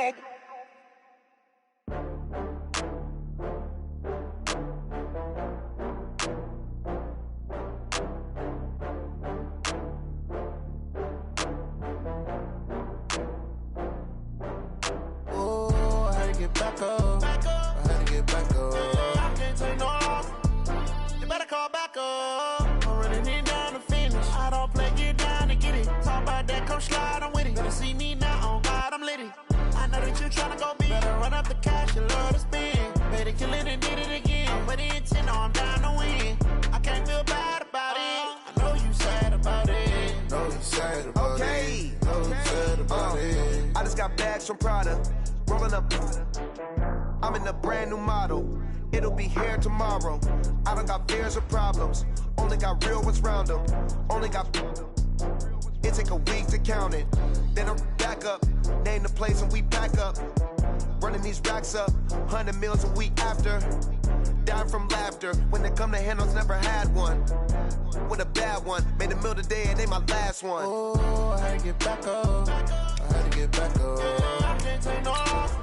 Get back up. I had to get back up. I can't take no loss. You better call back up. I'm running it down to finish. I don't play, get down to get it. Talk about that, come slide, I'm with it. Better see me now, on God, I'm litty. I know that you tryna go big. Better run up the cash, you love to spend. Better kill it and did it again. I'm with the intent, no, I'm down to win. I can't feel bad about it. I know you sad about it. Know you sad about it. Know you sad about it. I just got bags from Prada. Rolling up, I'm in a brand new model. It'll be here tomorrow. I don't got fears or problems. Only got real ones round them. Only got. It take a week to count it. Then I'm back up. Name the place and we back up. Running these racks up. 100 meals a week after. Dying from laughter. When they come to handles, never had one. With a bad one. Made a meal today and they my last one. Oh, I had to get back up. I had to get back up. I can't take no loss.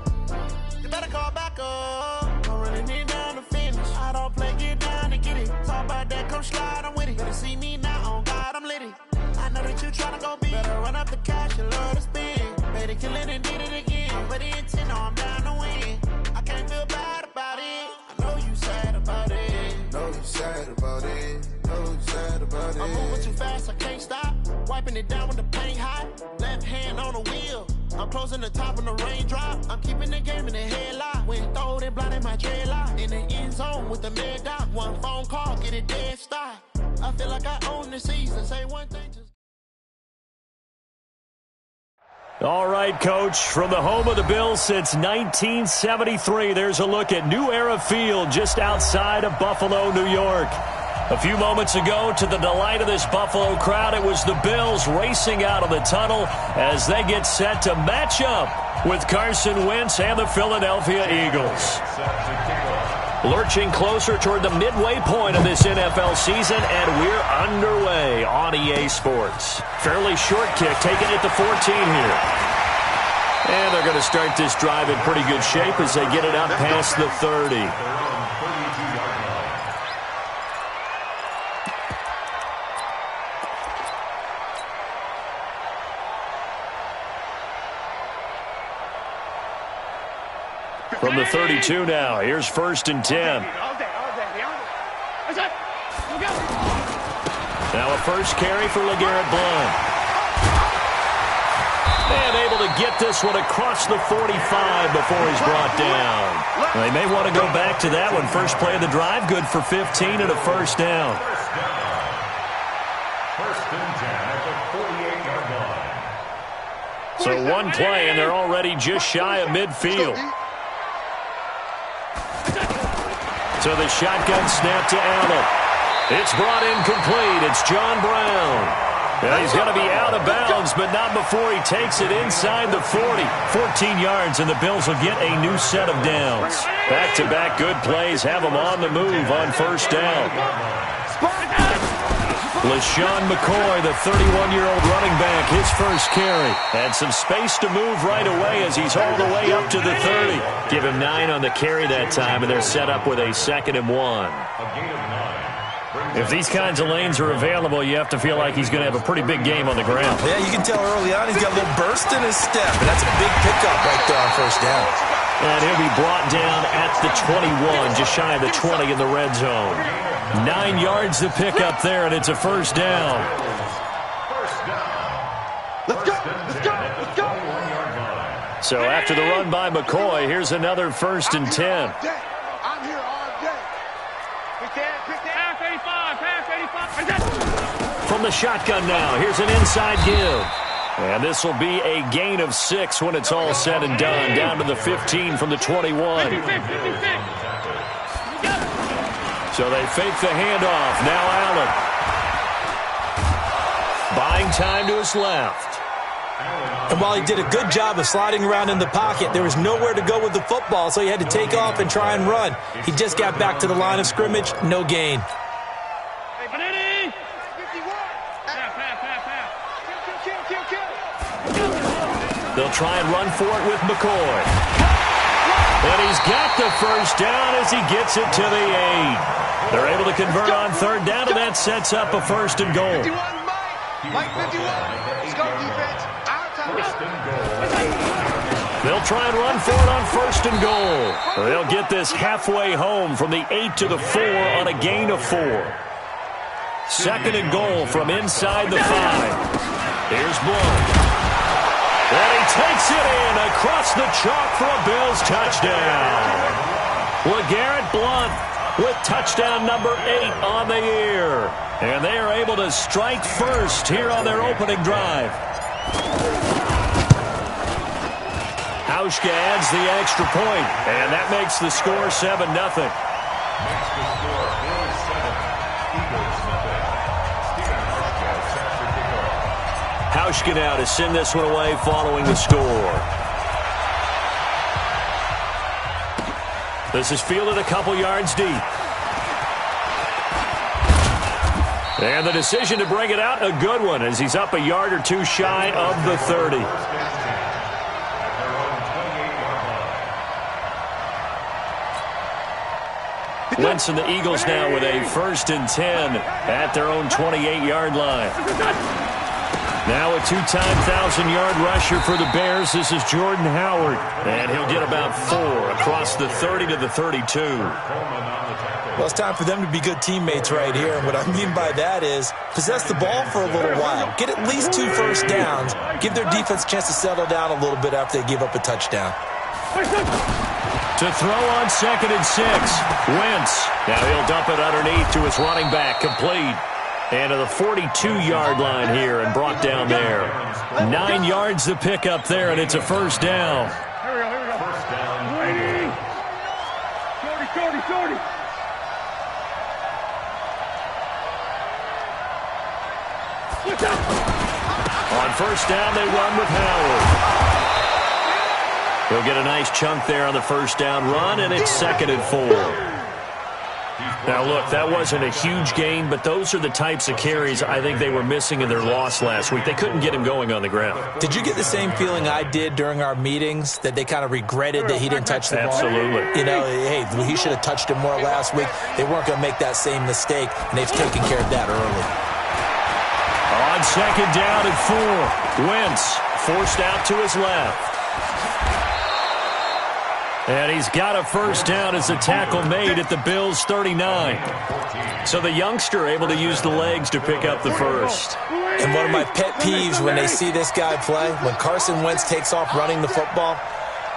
You better call back up. I'm running it down to finish. I don't play, get down to get it. Talk about that, come slide, I'm with it. Better see me now, on God, I'm litty. I know that you tryna go big. Better run up the cash, you love to spend. Better kill it and did it again. I'm with the intent, no, I'm down to win. I can't feel bad about it. I know you sad about it. Know you sad about it. Know you sad about it. I'm moving too fast, I can't stop. Wiping it down with the paint hot. Left hand on the wheel. I'm closing the top when the raindrop. I'm keeping the game in the headlock. When throwed and blinded my dreadlock. In the end zone with the mad dot. One phone call, get it dead stop. I feel like I own the season. Say one thing, just... All right, Coach, from the home of the Bills since 1973, there's a look at New Era Field just outside of Buffalo, New York. A few moments ago, to the delight of this Buffalo crowd, it was the Bills racing out of the tunnel as they get set to match up with Carson Wentz and the Philadelphia Eagles. Lurching closer toward the midway point of this NFL season, and we're underway on EA Sports. Fairly short kick, taken at the 14 here. And they're going to start this drive in pretty good shape as they get it up past the 30. From the 32 now, here's 1st and 10. Now a first carry for LeGarrette Blount. And able to get this one across the 45 before he's brought down. They may want to go back to that one. First play of the drive, good for 15 and a first down. First and 10 at the 48-yard line. So one play, and they're already just shy of midfield. So the shotgun snap to Allen. It's brought in complete. It's John Brown. And he's going to be out of bounds, but not before he takes it inside the 40. 14 yards, and the Bills will get a new set of downs. Back-to-back good plays have them on the move on first down. LaShawn McCoy, the 31-year-old running back, his first carry. And some space to move right away as he's all the way up to the 30. Give him 9 on the carry that time, and they're set up with a 2nd and 1. If these kinds of lanes are available, you have to feel like he's going to have a pretty big game on the ground. Yeah, you can tell early on he's got a little burst in his step, and that's a big pickup right there on first down. And he'll be brought down at the 21, just shy of the 20 in the red zone. 9 yards to pick up there, and it's a first down. Let's go, let's go, let's go. So after the run by McCoy, here's another 1st and 10. I'm here all day. From the shotgun now, here's an inside give. And this will be a gain of 6 when it's all said and done. Down to the 15 from the 21. So they fake the handoff. Now Allen. Buying time to his left. And while he did a good job of sliding around in the pocket, there was nowhere to go with the football, so he had to take off and try and run. He just got back to the line of scrimmage, no gain. The They'll try and run for it with McCoy. And he's got the first down as he gets it to the 8. They're able to convert on third down, and that sets up a first and goal. 51, Mike 51. Let's go, defense. Our time. They'll try and run for it on first and goal. They'll get this halfway home from the 8 to the 4 on a gain of 4. Second and goal from inside the 5. Here's Blunt. And he takes it in across the chalk for a Bills touchdown. LeGarrette Blunt with touchdown number 8 on the year. And they are able to strike first here on their opening drive. Hauschka adds the extra point, and that makes the score 7-0. Makes the score Bills 7, Eagles nothing. Steven Hauschka sets the kickoff. Hauschka now to send this one away following the score. This is fielded a couple yards deep. And the decision to bring it out, a good one, as he's up a yard or two shy of the 30. Wentz and the Eagles now with a 1st and 10 at their own 28-yard line. Now a two-time 1,000-yard rusher for the Bears. This is Jordan Howard. And he'll get about 4 across the 30 to the 32. Well, it's time for them to be good teammates right here. And what I mean by that is possess the ball for a little while. Get at least 2 first downs. Give their defense a chance to settle down a little bit after they give up a touchdown. To throw on 2nd and 6. Wentz. Now he'll dump it underneath to his running back. Complete. And to the 42-yard line here and brought down there. 9 yards to pick up there, and it's a first down. Here we go. First down. Shorty. On first down, they run with Howard. He'll get a nice chunk there on the first down run, and it's 2nd and 4. Now, look, that wasn't a huge gain, but those are the types of carries I think they were missing in their loss last week. They couldn't get him going on the ground. Did you get the same feeling I did during our meetings, that they kind of regretted that he didn't touch the ball? Absolutely. You know, hey, he should have touched it more last week. They weren't going to make that same mistake, and they've taken care of that early. On 2nd down and 4, Wentz forced out to his left. And he's got a first down as a tackle made at the Bills' 39. So the youngster able to use the legs to pick up the first. And one of my pet peeves when they see this guy play, when Carson Wentz takes off running the football,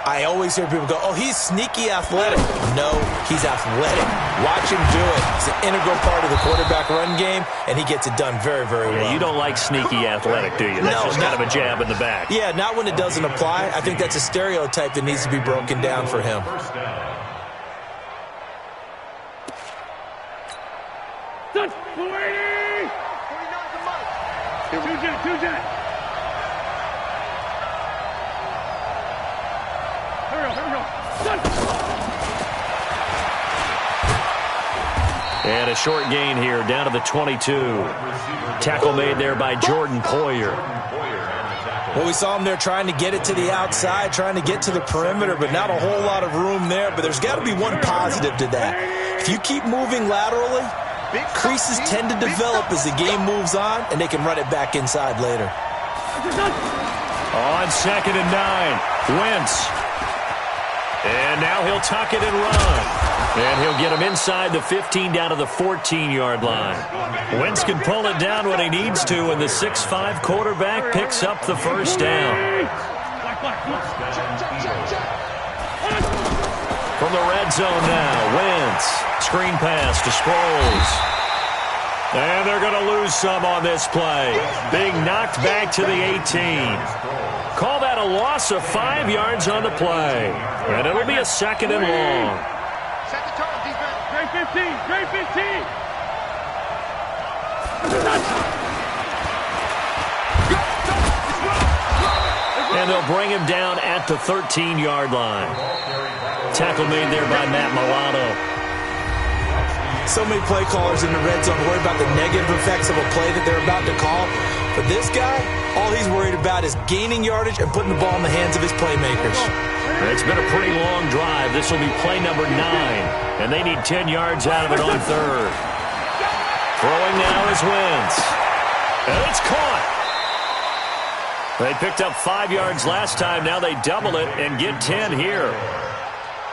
I always hear people go, oh, he's sneaky athletic. No, he's athletic. Watch him do it. It's an integral part of the quarterback run game, and he gets it done very, very well. You don't like sneaky athletic, do you? That's just kind of a jab in the back. Yeah, not when it doesn't apply. I think that's a stereotype that needs to be broken down for him. Two-jet. And a short gain here down to the 22. Tackle made there by Jordan Poyer. Well, we saw him there trying to get it to the outside, trying to get to the perimeter, but not a whole lot of room there. But there's got to be one positive to that. If you keep moving laterally, creases tend to develop as the game moves on, and they can run it back inside later. On 2nd and 9, Wentz. And now he'll tuck it and run. And he'll get him inside the 15 down to the 14-yard line. Wentz can pull it down when he needs to, and the 6'5 quarterback picks up the first down. From the red zone now, Wentz. Screen pass to Sproles. And they're going to lose some on this play. Being knocked back to the 18. Call that a loss of 5 yards on the play. And it'll be a 2nd and long. Set the turn, defense. Great 15. And they'll bring him down at the 13-yard line. Tackle made there by Matt Milano. So many play callers in the red zone worry about the negative effects of a play that they're about to call. But this guy, All he's worried about is gaining yardage and putting the ball in the hands of his playmakers. It's been a pretty long drive. This will be play number 9, and they need 10 yards out of it on third. Throwing now is Wentz. And it's caught. They picked up 5 yards last time. Now they double it and get 10 here.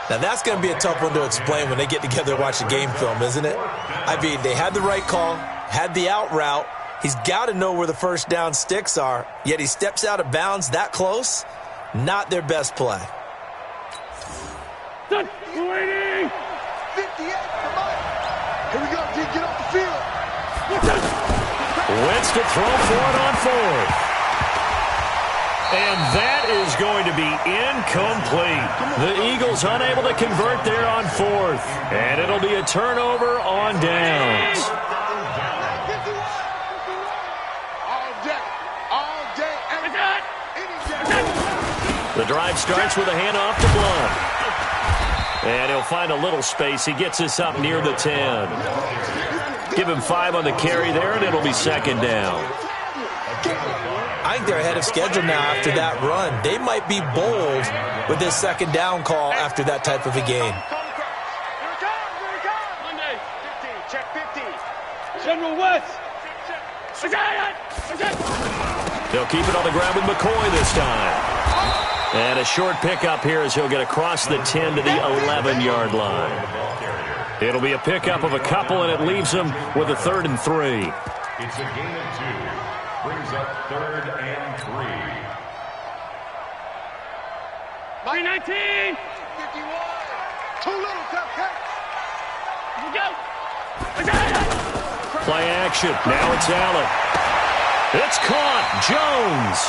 Now, that's going to be a tough one to explain when they get together and watch the game film, isn't it? I mean, they had the right call, had the out route. He's got to know where the first down sticks are, yet he steps out of bounds that close. Not their best play. Waiting! 58, come on. Here we go, D, get off the field. Wentz to throw for it on fourth. And that is going to be incomplete. The Eagles unable to convert there on fourth. And it'll be a turnover on downs. The drive starts with a handoff to Blunt. And he'll find a little space. He gets us up near the 10. Give him 5 on the carry there, and it'll be second down. I think they're ahead of schedule now after that run. They might be bold with this second down call after that type of a game. Monday, 50, check 50. General West. They'll keep it on the ground with McCoy this time. And a short pickup here as he'll get across the 10 to the 11-yard line. It'll be a pickup of a couple, and it leaves them with a 3rd and 3. It's a gain of 2. Brings up 3rd and 3. 19. 51. Too little, tough catch. Here we go. Play action. Now it's Allen. It's caught. Jones.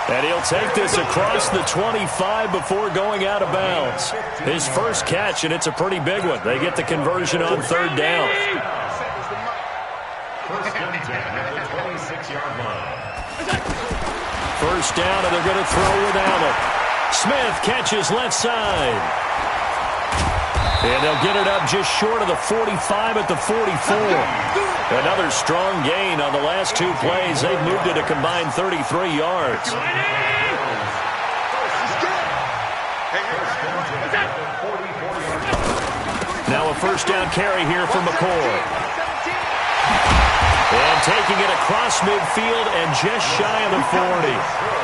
And he'll take this across the 25 before going out of bounds. His first catch, and it's a pretty big one. They get the conversion on 3rd down. First and 10 at the 26-yard line. First down, and they're going to throw with Allen. Smith catches left side. And they'll get it up just short of the 45 at the 44. Another strong gain on the last 2 plays. They've moved it a combined 33 yards. Now a first down carry here for McCoy. And taking it across midfield and just shy of the 40.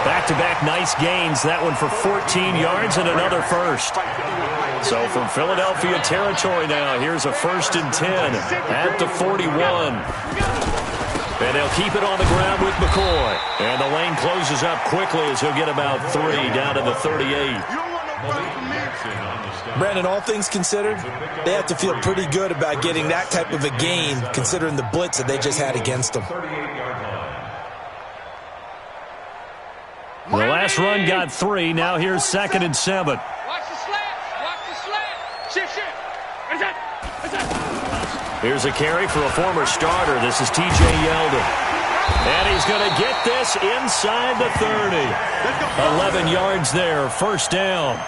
Back-to-back nice gains. That one for 14 yards and another first. So from Philadelphia territory now, here's a 1st and 10 at the 41. And they'll keep it on the ground with McCoy. And the lane closes up quickly as he'll get about 3 down to the 38. Brandon, all things considered, they have to feel pretty good about getting that type of a gain considering the blitz that they just had against them. The last run got 3. Now here's 2nd and 7. Watch the slant. Watch the slant. Shit. Here's a carry for a former starter. This is T.J. Yeldon. And he's going to get this inside the 30. 11 yards there. First down.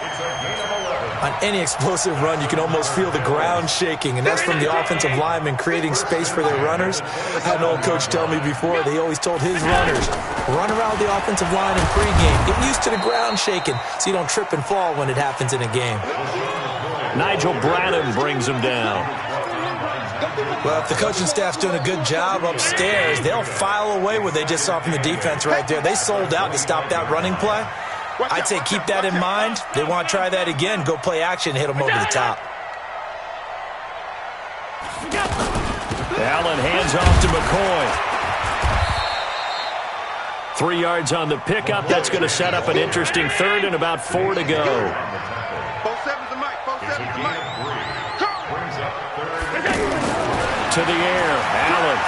On any explosive run, you can almost feel the ground shaking, and that's from the offensive linemen creating space for their runners. I had an old coach tell me before, they always told his runners, run around the offensive line in pregame. Get used to the ground shaking so you don't trip and fall when it happens in a game. Nigel Bradham brings him down. Well, if the coaching staff's doing a good job upstairs, they'll file away what they just saw from the defense right there. They sold out to stop that running play. I'd say keep that in mind. They want to try that again. Go play action and hit them over the top. Allen hands off to McCoy. 3 yards on the pickup. That's going to set up an interesting 3rd and about 4 to go. To the air, Allen.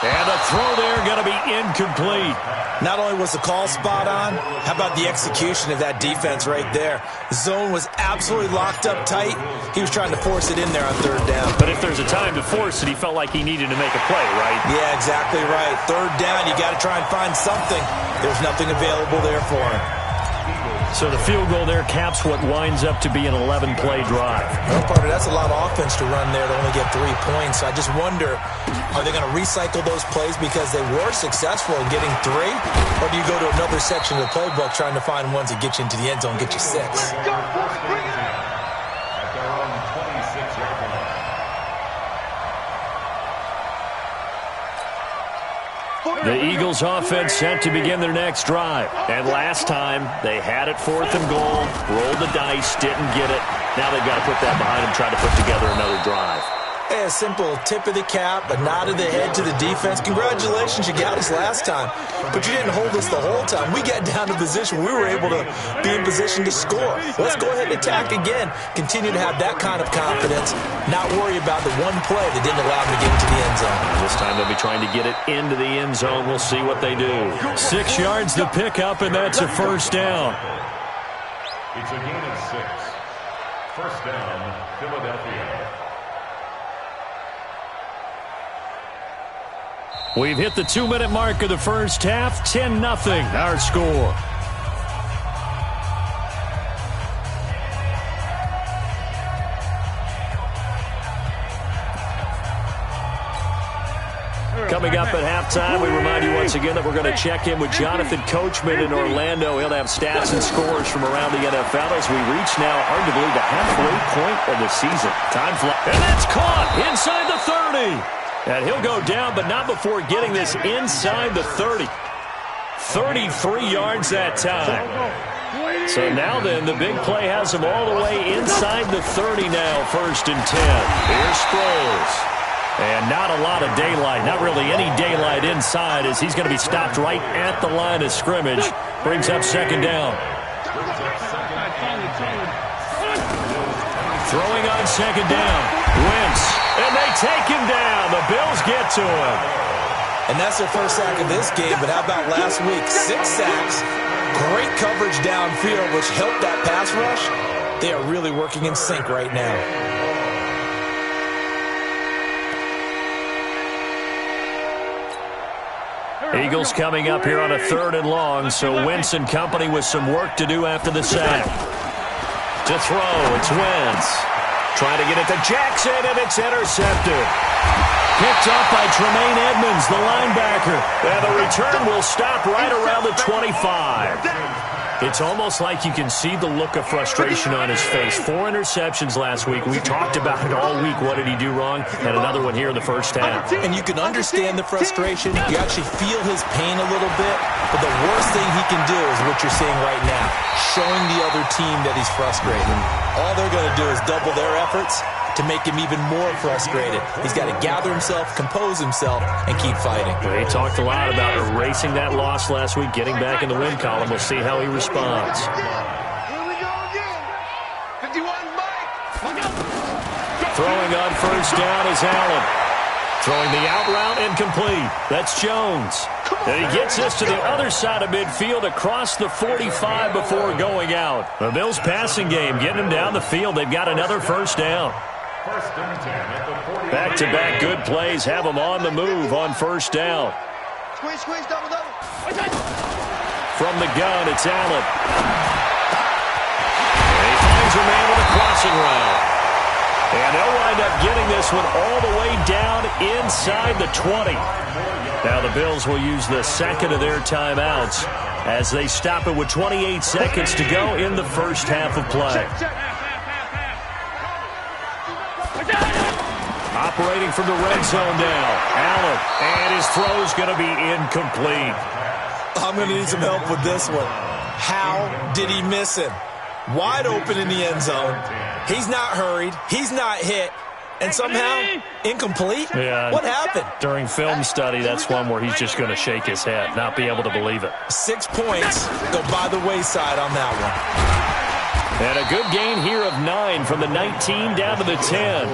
And a throw there going to be incomplete. Not only was the call spot on, how about the execution of that defense right there? The zone was absolutely locked up tight. He was trying to force it in there on 3rd down. But if there's a time to force it, he felt like he needed to make a play, right? Yeah, exactly right. 3rd down, you got to try and find something. There's nothing available there for him. So the field goal there caps what winds up to be an 11-play drive. Well, partner, that's a lot of offense to run there to only get 3 points. I just wonder, are they going to recycle those plays because they were successful in getting 3? Or do you go to another section of the playbook trying to find ones that get you into the end zone, get you 6? At their own 26-yard line. The Eagles offense set to begin their next drive. And last time, they had it 4th and goal, rolled the dice, didn't get it. Now they've got to put that behind them, try to put together another drive. Hey, a simple tip of the cap, a nod of the head to the defense. Congratulations, you got us last time. But you didn't hold us the whole time. We got down to position. We were able to be in position to score. Let's go ahead and attack again. Continue to have that kind of confidence. Not worry about the one play that didn't allow them to get into the end zone. This time they'll be trying to get it into the end zone. We'll see what they do. 6 yards to pick up, and that's a first down. It's a gain of 6. First down, Philadelphia. We've hit the 2-minute mark of the first half. 10-0, our score. Coming up at halftime, we remind you once again that we're going to check in with Jonathan Coachman in Orlando. He'll have stats and scores from around the NFL as we reach now, hard to believe, the halfway point of the season. Time flies. And that's caught inside the 30. And he'll go down, but not before getting this inside the 30. 33 yards that time. So now then, the big play has him all the way inside the 30 now, 1st and 10. Here's Sproles. And not a lot of daylight, not really any daylight inside as he's going to be stopped right at the line of scrimmage. Brings up 2nd down. Throwing on 2nd down. Wentz. And they take him down. The Bills get to him. And that's their first sack of this game, but how about last week? 6 sacks, great coverage downfield, which helped that pass rush. They are really working in sync right now. Eagles coming up here on a 3rd and long, so Wentz and company with some work to do after the sack. To throw, it's Wentz. Trying to get it to Jackson, and it's intercepted. Picked up by Tremaine Edmonds, the linebacker. And the return will stop right around the 25. It's almost like you can see the look of frustration on his face. 4 interceptions last week. We talked about it all week. What did he do wrong? And another one here in the first half. And you can understand the frustration. You actually feel his pain a little bit. But the worst thing he can do is what you're seeing right now, showing the other team that he's frustrated. All they're going to do is double their efforts to make him even more frustrated. He's got to gather himself, compose himself, and keep fighting. Well, he talked a lot about erasing that loss last week, getting back in the win column. We'll see how he responds. Here we go again. 51 Mike. Throwing on 1st down is Allen. Throwing the out route incomplete. That's Jones. And he gets this to the other side of midfield across the 45 before going out. The Bills passing game getting him down the field. They've got another 1st down. Back-to-back good plays have him on the move on 1st down. Squeeze, double. From the gun, it's Allen. And he finds a man with a crossing route. And they'll wind up getting this one all the way down inside the 20. Now the Bills will use the 2nd of their timeouts as they stop it with 28 seconds to go in the first half of play. Operating from the red zone now. Allen, and his throw's going to be incomplete. I'm going to need some help with this one. How did he miss him? Wide open in the end zone. He's not hurried. He's not hit. And somehow, incomplete? Yeah. What happened? During film study, that's one where he's just going to shake his head, not be able to believe it. 6 points go by the wayside on that one. And a good gain here of 9 from the 19 down to the 10.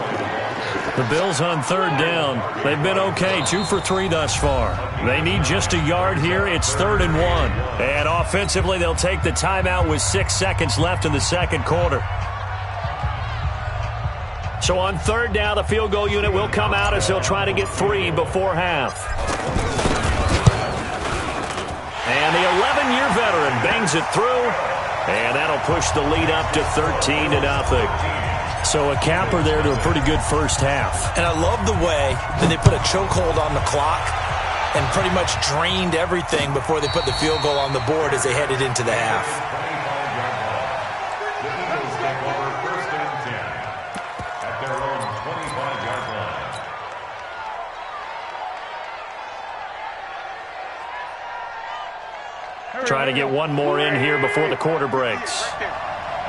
The Bills on 3rd down. They've been okay, 2 for 3 thus far. They need just a yard here. It's 3rd and 1. And offensively, they'll take the timeout with 6 seconds left in the second quarter. So on 3rd down, the field goal unit will come out as they'll try to get 3 before half. And the 11-year veteran bangs it through. And that'll push the lead up to 13-0. So a capper there to a pretty good first half. And I love the way that they put a chokehold on the clock and pretty much drained everything before they put the field goal on the board as they headed into the half. The Eagles take over 1st and 10 at their own 25-yard line. Try to get one more in here before the quarter breaks.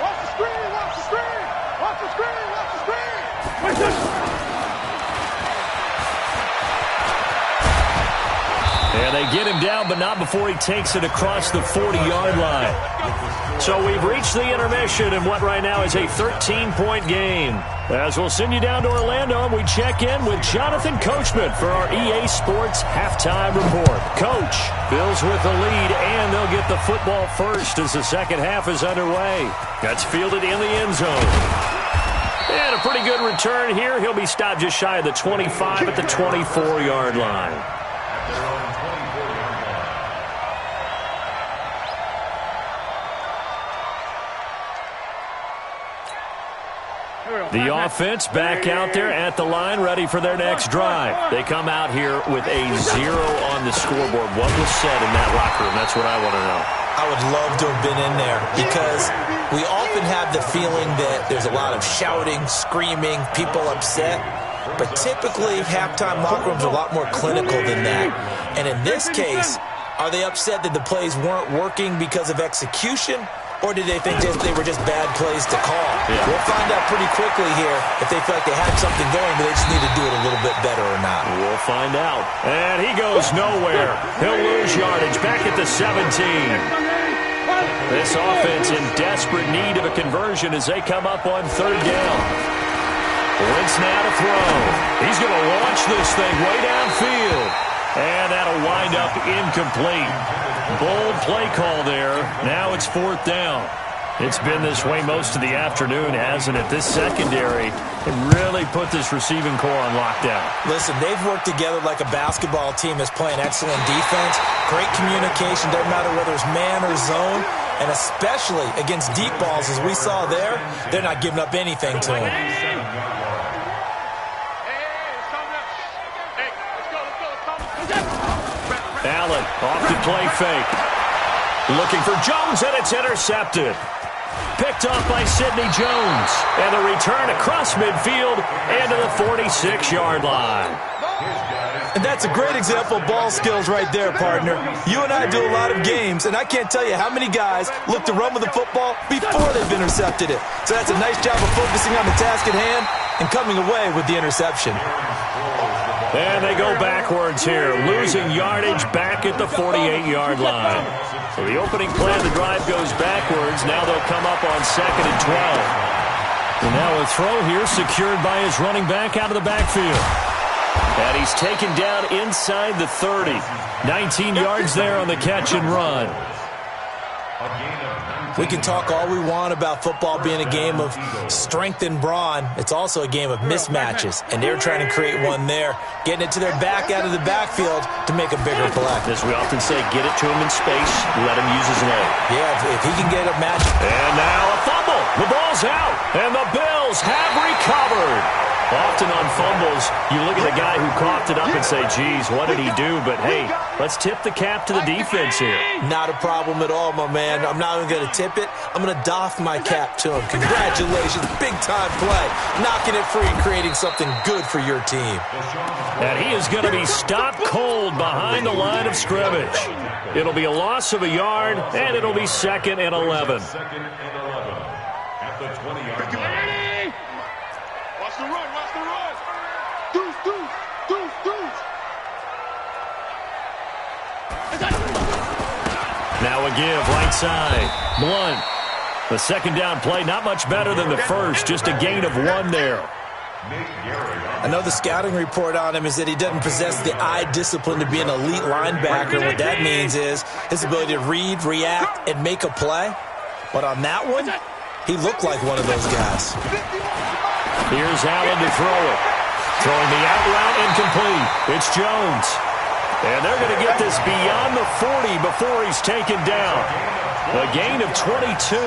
Watch the screen, watch the screen, watch the screen, watch the screen. Watch this. And they get him down, but not before he takes it across the 40-yard line. So we've reached the intermission in what right now is a 13-point game. As we'll send you down to Orlando, and we check in with Jonathan Coachman for our EA Sports Halftime Report. Coach, Bills with the lead, and they'll get the football first as the second half is underway. That's fielded in the end zone. And a pretty good return here. He'll be stopped just shy of the 25 at the 24-yard line. The offense back out there at the line, ready for their next drive. They come out here with a 0 on the scoreboard. What was said in that locker room? That's what I want to know. I would love to have been in there because we often have the feeling that there's a lot of shouting, screaming, people upset. But typically, halftime locker rooms are a lot more clinical than that. And in this case, are they upset that the plays weren't working because of execution? Or did they think they were just bad plays to call? Yeah. We'll find out pretty quickly here if they feel like they had something going, but they just need to do it a little bit better or not. We'll find out. And he goes nowhere. He'll lose yardage back at the 17. This offense in desperate need of a conversion as they come up on 3rd down. Wentz now to throw. He's going to launch this thing way downfield. And that'll wind up incomplete. Bold play call there. Now it's 4th down. It's been this way most of the afternoon, hasn't it? This secondary really put this receiving core on lockdown. Listen, they've worked together like a basketball team that's playing excellent defense. Great communication, doesn't matter whether it's man or zone. And especially against deep balls, as we saw there, they're not giving up anything to them. Allen off the play fake. Looking for Jones, and it's intercepted. Picked off by Sidney Jones. And the return across midfield and to the 46-yard line. And that's a great example of ball skills right there, partner. You and I do a lot of games, and I can't tell you how many guys look to run with the football before they've intercepted it. So that's a nice job of focusing on the task at hand and coming away with the interception. And they go backwards here, losing yardage back at the 48-yard line. So the opening play of the drive goes backwards. Now they'll come up on 2nd and 12. And now a throw here secured by his running back out of the backfield. And he's taken down inside the 30. 19 yards there on the catch and run. We can talk all we want about football being a game of strength and brawn. It's also a game of mismatches, and they're trying to create one there, getting it to their back out of the backfield to make a bigger play. As we often say, get it to him in space, let him use his leg. Yeah, if he can get a match. And now a fumble. The ball's out, and the Bills have recovered. Often on fumbles, you look at the guy who coughed it up and say, geez, what did he do? But, hey, let's tip the cap to the defense here. Not a problem at all, my man. I'm not even going to tip it. I'm going to doff my cap to him. Congratulations. Big-time play. Knocking it free and creating something good for your team. And he is going to be stopped cold behind the line of scrimmage. It'll be a loss of a yard, and it'll be 2nd and 11. 2nd and 11 at the 20-yard line. Watch the run, watch the run. Deuce, deuce, deuce, deuce. Now a give, right side. Blunt. The 2nd down play, not much better than the first, just a gain of 1 there. I know the scouting report on him is that he doesn't possess the eye discipline to be an elite linebacker. What that means is his ability to read, react, and make a play. But on that one, he looked like one of those guys. Here's Allen to throw it. Throwing the out route incomplete. It's Jones. And they're going to get this beyond the 40 before he's taken down. A gain of 22.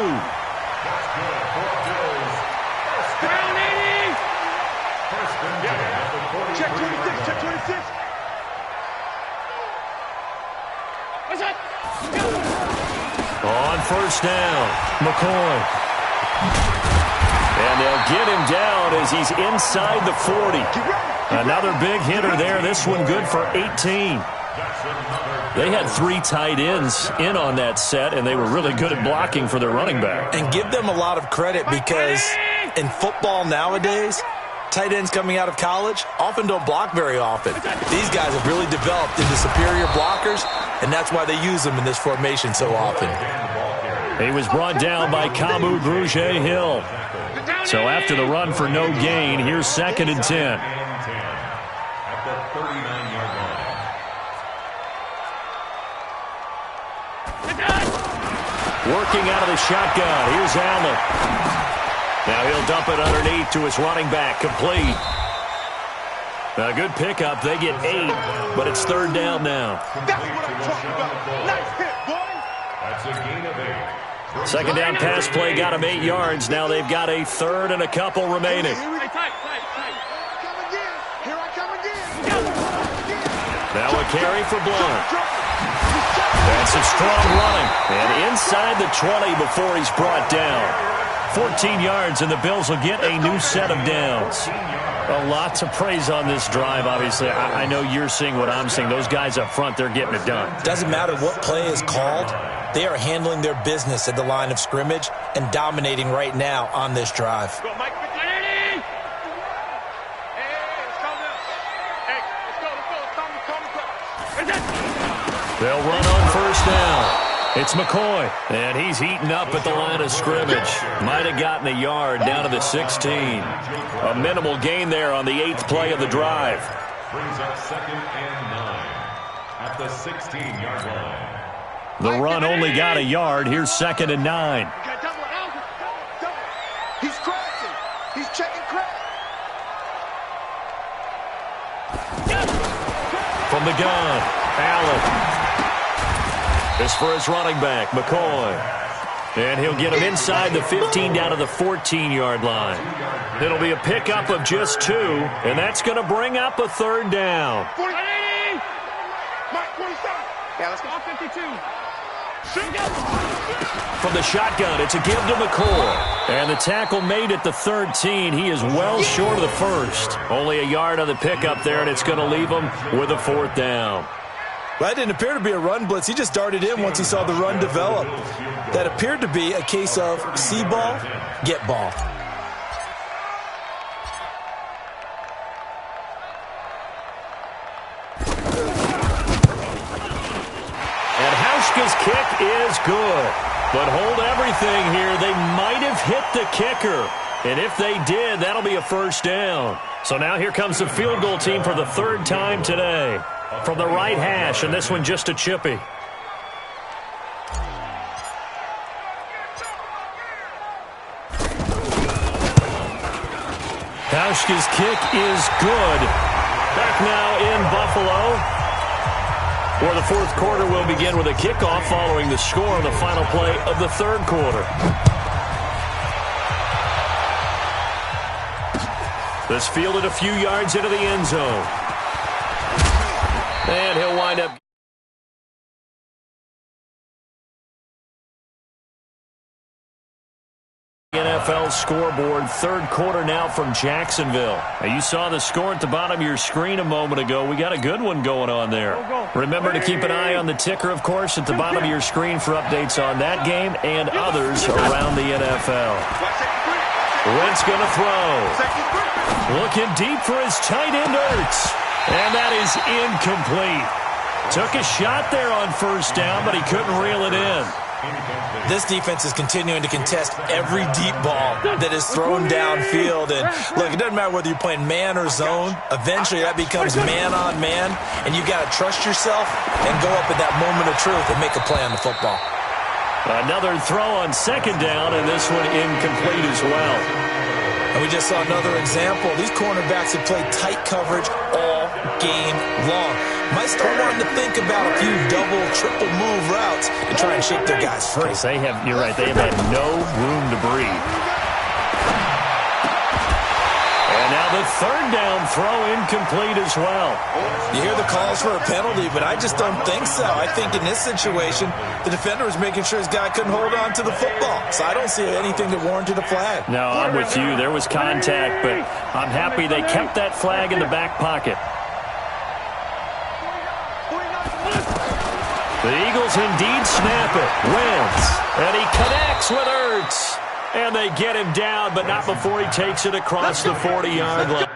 Check 26, check 26. On first down, McCoy. And they'll get him down as he's inside the 40. Another big hitter there. This one good for 18. They had 3 tight ends in on that set, and they were really good at blocking for their running back. And give them a lot of credit because in football nowadays, tight ends coming out of college often don't block very often. These guys have really developed into superior blockers, and that's why they use them in this formation so often. He was brought down by Kamu Grugier-Hill. So after the run for no gain, here's 2nd and 10. At the 39-yard line. Working out of the shotgun. Here's Allen. Now he'll dump it underneath to his running back. Complete. A good pickup. They get 8, but it's 3rd down now. That's what I'm talking about. Nice hit, boy. That's a gain of 8. 2nd down pass play got him 8 yards. Now they've got a 3rd and a couple remaining. Here I come again. Now a carry for Blunt. That's a strong running. And inside the 20 before he's brought down. 14 yards, and the Bills will get a new set of downs. A lot to praise on this drive, obviously. I know you're seeing what I'm seeing. Those guys up front, they're getting it done. Doesn't matter what play is called. They are handling their business at the line of scrimmage and dominating right now on this drive. They'll run on first down. It's McCoy, and he's eaten up at the line of scrimmage. Might have gotten a yard down to the 16. A minimal gain there on the 8th play of the drive. Brings up 2nd and 9 at the 16-yard line. The run only got a yard. Here's 2nd and 9. He's crashing. He's checking crack. From the gun, Allen. This for his running back, McCoy. And he'll get him inside the 15 down to the 14-yard line. It'll be a pickup of just 2, and that's going to bring up a 3rd down. 40. Mike, 27. Yeah, let's go. 52. From the shotgun, it's a give to McCoy. And the tackle made at the 13. He is well short of the 1st. Only a yard on the pickup there, and it's going to leave him with a 4th down. Well, that didn't appear to be a run blitz. He just darted in once he saw the run develop. That appeared to be a case of see ball, get ball. And Hauschka's kick is good. But hold everything here. They might have hit the kicker. And if they did, that'll be a 1st down. So now here comes the field goal team for the 3rd time today. From the right hash, and this one just a chippy. Hauschka's kick is good. Back now in Buffalo, where the 4th quarter will begin with a kickoff following the score on the final play of the 3rd quarter. This fielded a few yards into the end zone. And he'll wind up. NFL scoreboard, 3rd quarter now from Jacksonville. Now you saw the score at the bottom of your screen a moment ago. We got a good one going on there. Remember to keep an eye on the ticker, of course, at the bottom of your screen for updates on that game and others around the NFL. Wentz going to throw. Looking deep for his tight end, Ertz. And that is incomplete. Took a shot there on first down, but he couldn't reel it in. This defense is continuing to contest every deep ball that is thrown downfield. And look, it doesn't matter whether you're playing man or zone. Eventually that becomes man on man, and you got to trust yourself and go up at that moment of truth and make a play on the football. Another throw on 2nd down, and this one incomplete as well. And we just saw another example. These cornerbacks have played tight coverage all game long. Might start wanting to think about a few double, triple move routes to try and shake their guys free. You're right, they have had no room to breathe. And now the third down throw incomplete as well. You hear the calls for a penalty, but I just don't think so. I think in this situation, the defender was making sure his guy couldn't hold on to the football. So I don't see anything that warranted a flag. No, I'm with you. There was contact, but I'm happy they kept that flag in the back pocket. The Eagles indeed snap it. Wentz, and he connects with Ertz. And they get him down, but not before he takes it across the 40-yard line.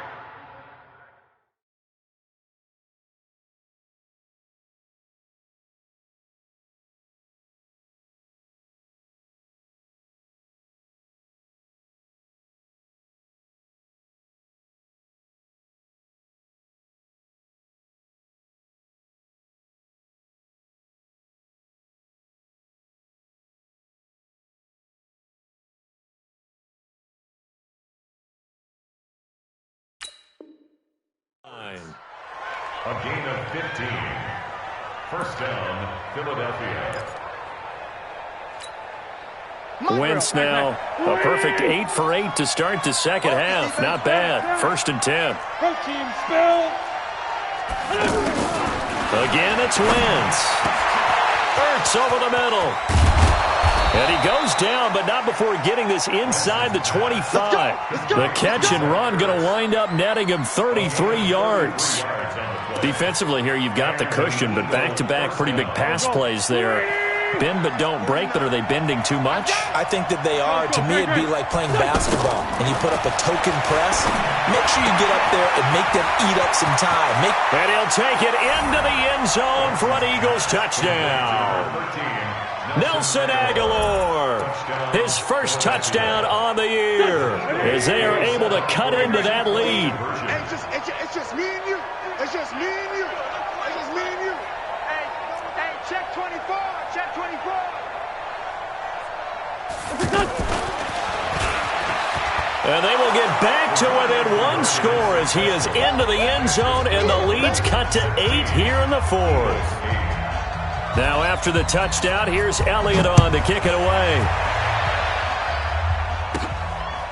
A gain of 15. First down, Philadelphia. Wentz now a perfect 8 for 8 to start the second half. Not bad. First and 10. Again, it's Wentz. Ertz over the middle. And he goes down, but not before getting this inside the 25. The catch and run going to wind up netting him 33 yards. Defensively here, you've got the cushion, but back-to-back pretty big pass plays there. Bend but don't break, but are they bending too much? I think that they are. To me, it'd be like playing basketball, and you put up a token press. Make sure you get up there and make them eat up some time. And he'll take it into the end zone for an Eagles touchdown. Nelson Aguilar, his first touchdown on the year, as they are able to cut into that lead. It's just me and you. It's just me and you. It's just me and you. Hey, check 24. Check 24. And they will get back to within one score as he is into the end zone, and the lead's cut to 8 here in the fourth. Now after the touchdown, here's Elliott on to kick it away.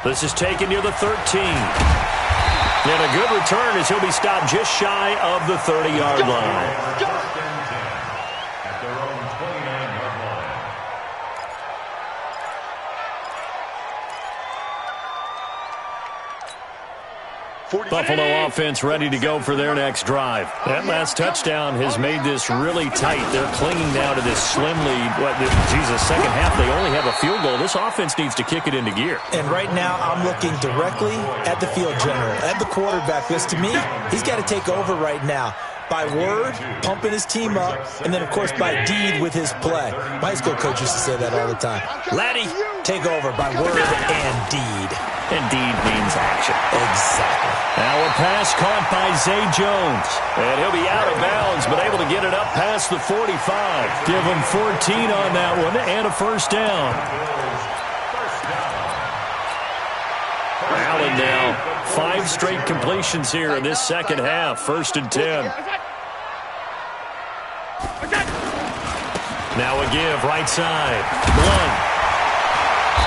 This is taken near the 13. And a good return as he'll be stopped just shy of the 30-yard line. At their own 29-yard line. Buffalo offense ready to go for their next drive. That last touchdown has made this really tight. They're clinging now to this slim lead. Second half, they only have a field goal. This offense needs to kick it into gear. And right now, I'm looking directly at the field general, at the quarterback. Because to me, he's got to take over right now. By word, pumping his team up, and then, of course, by deed with his play. My high school coach used to say that all the time. Laddie, take over by word and deed. And deed means action. Exactly. Now a pass caught by Zay Jones. And he'll be out of bounds, but able to get it up past the 45. Give him 14 on that one, and a first down. Allen now, 5 straight completions here in this second half. First and 10. Now a give, right side. Blunt.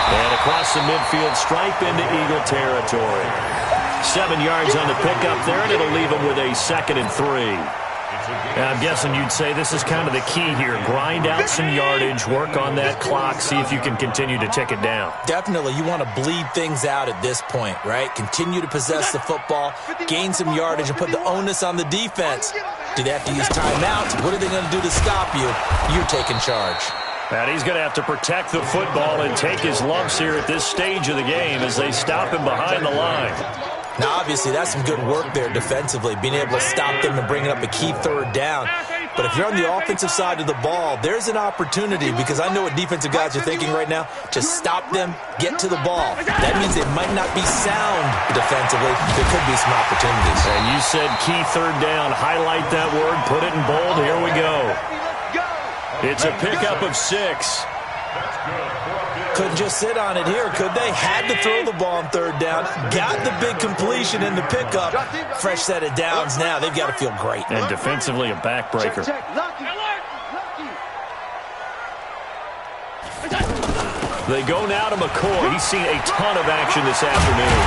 And across the midfield stripe into Eagle territory. 7 yards on the pickup there, and it'll leave him with a 2nd and 3. I'm guessing you'd say this is kind of the key here. Grind out some yardage, work on that clock, see if you can continue to tick it down. Definitely. You want to bleed things out at this point, right? Continue to possess the football, gain some yardage, and put the onus on the defense. Do they have to use timeouts? What are they going to do to stop you? You're taking charge. And he's going to have to protect the football and take his lumps here at this stage of the game as they stop him behind the line. Now, obviously, that's some good work there defensively, being able to stop them and bringing up a key third down. But if you're on the offensive side of the ball, there's an opportunity, because I know what defensive guys are thinking right now. Just stop them, get to the ball. That means they might not be sound defensively. There could be some opportunities. And you said key third down. Highlight that word. Put it in bold. Here we go. It's a pickup of 6. couldn't just sit on it here, could they? Had to throw the ball on third down. Got the big completion in the pickup. Fresh set of downs now. They've got to feel great. And defensively, a backbreaker. Check. Lucky. They go now to McCoy. He's seen a ton of action this afternoon.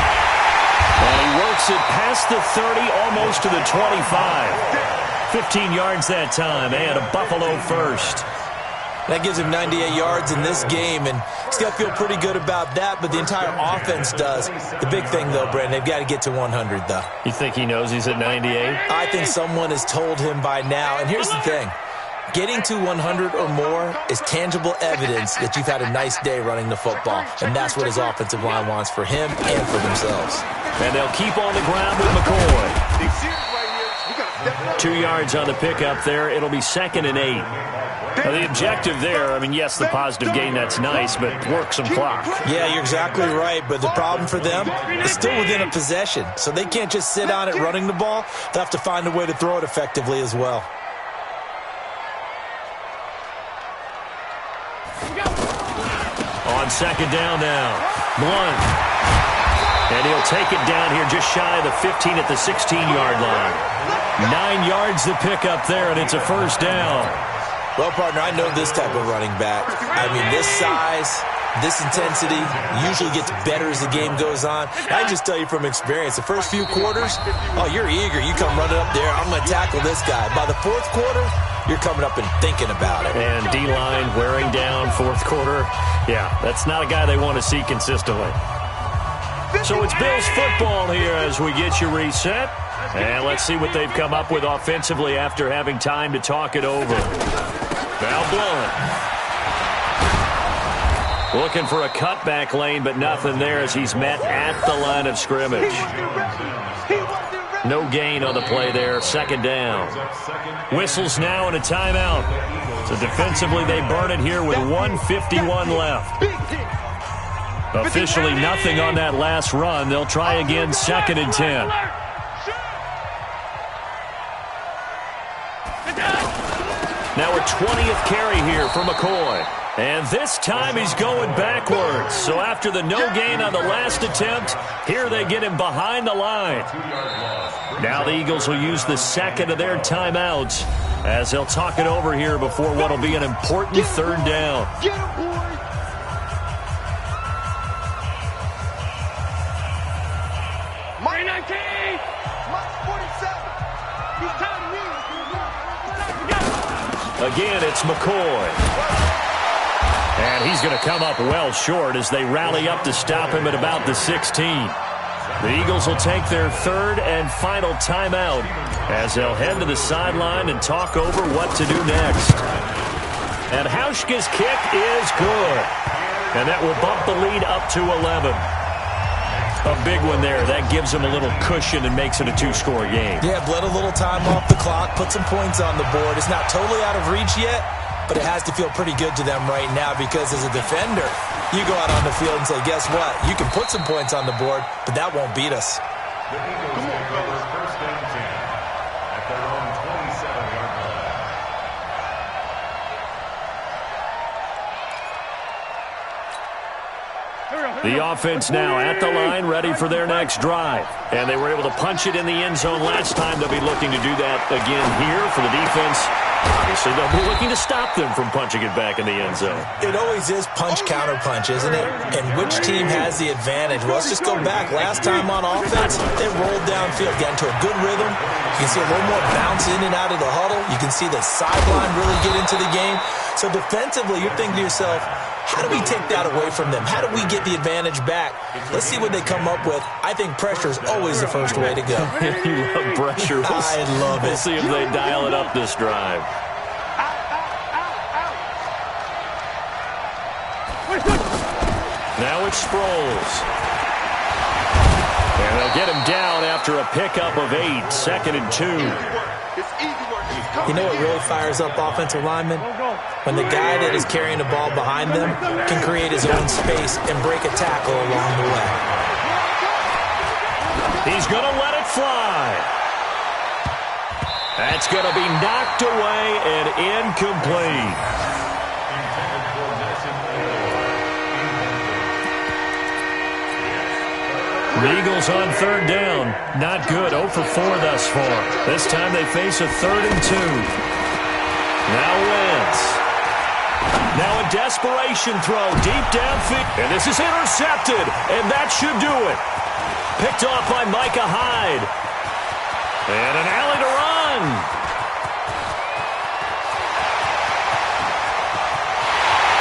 And he works it past the 30, almost to the 25. 15 yards that time, and a Buffalo first. That gives him 98 yards in this game, and he's got to feel pretty good about that, but the entire offense does. The big thing, though, Brandon, they've got to get to 100, though. You think he knows he's at 98? I think someone has told him by now, and here's the thing. Getting to 100 or more is tangible evidence that you've had a nice day running the football, and that's what his offensive line wants for him and for themselves. And they'll keep on the ground with McCoy. 2 yards on the pickup there. It'll be 2nd and 8. Now, the objective there, I mean, yes, the positive gain, that's nice, but work some clock. Yeah, you're exactly right, but the problem for them is still within a possession, so they can't just sit on it running the ball. They'll have to find a way to throw it effectively as well. On 2nd down now, Blunt. And he'll take it down here just shy of the 15 at the 16-yard line. 9 yards to pick up there, and it's a first down. Well, partner, I know this type of running back. I mean, this size, this intensity usually gets better as the game goes on. I just tell you from experience, the first few quarters, oh, you're eager. You come running up there, I'm going to tackle this guy. By the fourth quarter, you're coming up and thinking about it. And D-line wearing down fourth quarter. Yeah, that's not a guy they want to see consistently. So it's Bills football here as we get you reset. And let's see what they've come up with offensively after having time to talk it over. Now Blunt. Looking for a cutback lane, but nothing there as he's met at the line of scrimmage. No gain on the play there. 2nd down. Whistles now and a timeout. So defensively, they burn it here with 1:51 left. Officially nothing on that last run. They'll try again 2nd and 10. Now a 20th carry here for McCoy. And this time he's going backwards. So after the no gain on the last attempt, here they get him behind the line. Now the Eagles will use the 2nd of their timeouts as they'll talk it over here before what will be an important 3rd down. Get him, boys! Mike 19! Mike 47! He's time to leave. Again, it's McCoy. And he's going to come up well short as they rally up to stop him at about the 16. The Eagles will take their 3rd and final timeout as they'll head to the sideline and talk over what to do next. And Hauschka's kick is good. And that will bump the lead up to 11. A big one there. That gives them a little cushion and makes it a 2-score game. Yeah, bled a little time off the clock, put some points on the board. It's not totally out of reach yet, but it has to feel pretty good to them right now because as a defender, you go out on the field and say, guess what? You can put some points on the board, but that won't beat us. The Eagles will cover 1st and 10 at their own 27-yard line. The offense now at the line, ready for their next drive. And they were able to punch it in the end zone last time. They'll be looking to do that again here for the defense. Obviously, they'll be looking to stop them from punching it back in the end zone. It always is punch-counter-punch, isn't it? And which team has the advantage? Well, let's just go back. Last time on offense, they rolled downfield, got into a good rhythm. You can see a little more bounce in and out of the huddle. You can see the sideline really get into the game. So defensively, you're thinking to yourself, how do we take that away from them? How do we get the advantage back? Let's see what they come up with. I think pressure is always the first way to go. You love pressure. I love it. We'll see if they dial it up this drive. Now it's Sproles. And they'll get him down after a pickup of 8, 2nd and 2. You know what really fires up offensive linemen? When the guy that is carrying the ball behind them can create his own space and break a tackle along the way. He's going to let it fly. That's going to be knocked away and incomplete. The Eagles on third down. Not good. 0 for 4 thus far. This time they face a 3rd and 2. Now Wentz. Now a desperation throw deep downfield. And this is intercepted. And that should do it. Picked off by Micah Hyde. And an alley to run.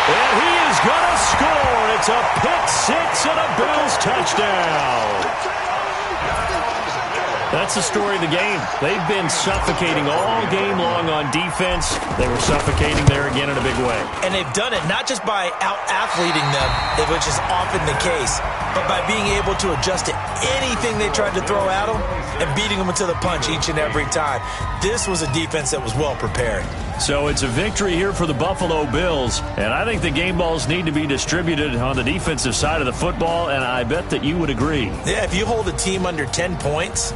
And he is going to score. It's a pick six and a Bills touchdown. That's the story of the game. They've been suffocating all game long on defense. They were suffocating there again in a big way. And they've done it not just by out-athleting them, which is often the case, but by being able to adjust to anything they tried to throw at them and beating them to the punch each and every time. This was a defense that was well prepared. So it's a victory here for the Buffalo Bills, and I think the game balls need to be distributed on the defensive side of the football, and I bet that you would agree. Yeah, if you hold a team under 10 points,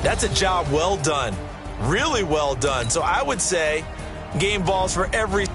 that's a job well done. Really well done. So I would say game balls for every